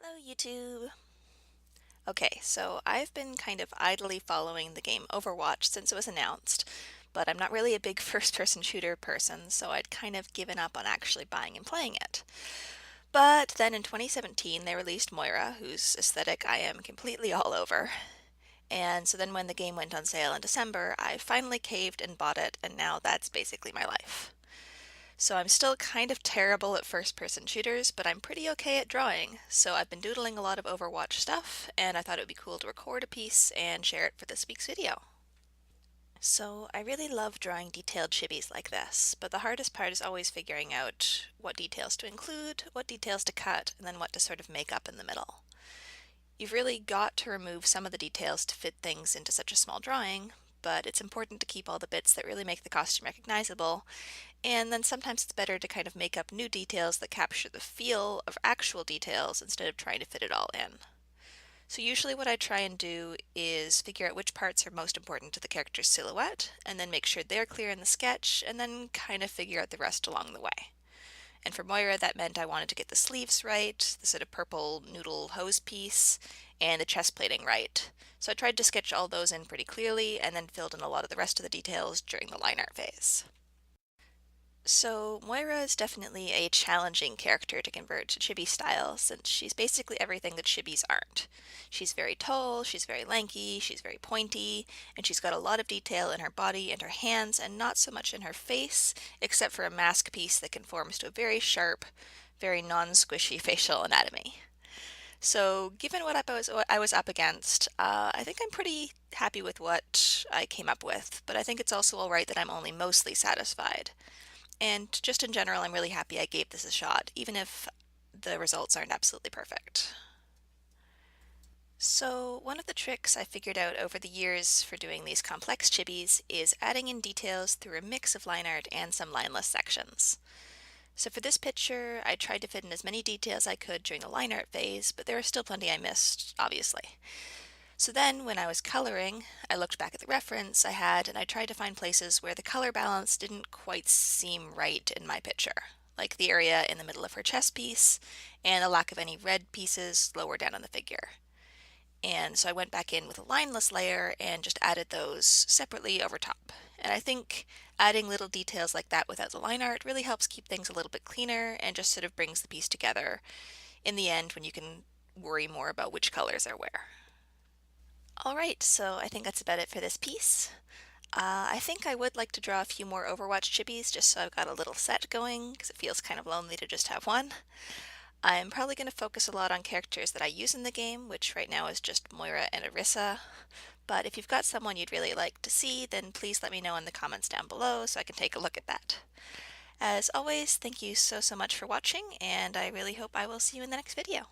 Hello YouTube! Okay, so I've been kind of idly following the game Overwatch since it was announced, but I'm not really a big first-person shooter person, so I'd kind of given up on actually buying and playing it. But then in 2017 they released Moira, whose aesthetic I am completely all over. And so then when the game went on sale in December, I finally caved and bought it, and now that's basically my life. So I'm still kind of terrible at first-person shooters, but I'm pretty okay at drawing. So I've been doodling a lot of Overwatch stuff, and I thought it would be cool to record a piece and share it for this week's video. So I really love drawing detailed chibis like this, but the hardest part is always figuring out what details to include, what details to cut, and then what to sort of make up in the middle. You've really got to remove some of the details to fit things into such a small drawing, but it's important to keep all the bits that really make the costume recognizable, and then sometimes it's better to kind of make up new details that capture the feel of actual details instead of trying to fit it all in. So usually what I try and do is figure out which parts are most important to the character's silhouette, and then make sure they're clear in the sketch, and then kind of figure out the rest along the way. And for Moira, that meant I wanted to get the sleeves right, the sort of purple noodle hose piece, and the chest plating right. So I tried to sketch all those in pretty clearly, and then filled in a lot of the rest of the details during the line art phase. So Moira is definitely a challenging character to convert to chibi style, since she's basically everything that chibis aren't. She's very tall, she's very lanky, she's very pointy, and she's got a lot of detail in her body and her hands, and not so much in her face, except for a mask piece that conforms to a very sharp, very non-squishy facial anatomy. So given what I was up against, I think I'm pretty happy with what I came up with, but I think it's also alright that I'm only mostly satisfied. And just in general, I'm really happy I gave this a shot, even if the results aren't absolutely perfect. So one of the tricks I figured out over the years for doing these complex chibis is adding in details through a mix of line art and some lineless sections. So for this picture, I tried to fit in as many details I could during the line art phase, but there are still plenty I missed, obviously. So then, when I was coloring, I looked back at the reference I had and I tried to find places where the color balance didn't quite seem right in my picture, like the area in the middle of her chest piece and a lack of any red pieces lower down on the figure. And so I went back in with a lineless layer and just added those separately over top. And I think adding little details like that without the line art really helps keep things a little bit cleaner and just sort of brings the piece together in the end when you can worry more about which colors are where. Alright, so I think that's about it for this piece. I think I would like to draw a few more Overwatch chibis just so I've got a little set going, because it feels kind of lonely to just have one. I'm probably going to focus a lot on characters that I use in the game, which right now is just Moira and Orisa. But if you've got someone you'd really like to see, then please let me know in the comments down below so I can take a look at that. As always, thank you so much for watching, and I really hope I will see you in the next video.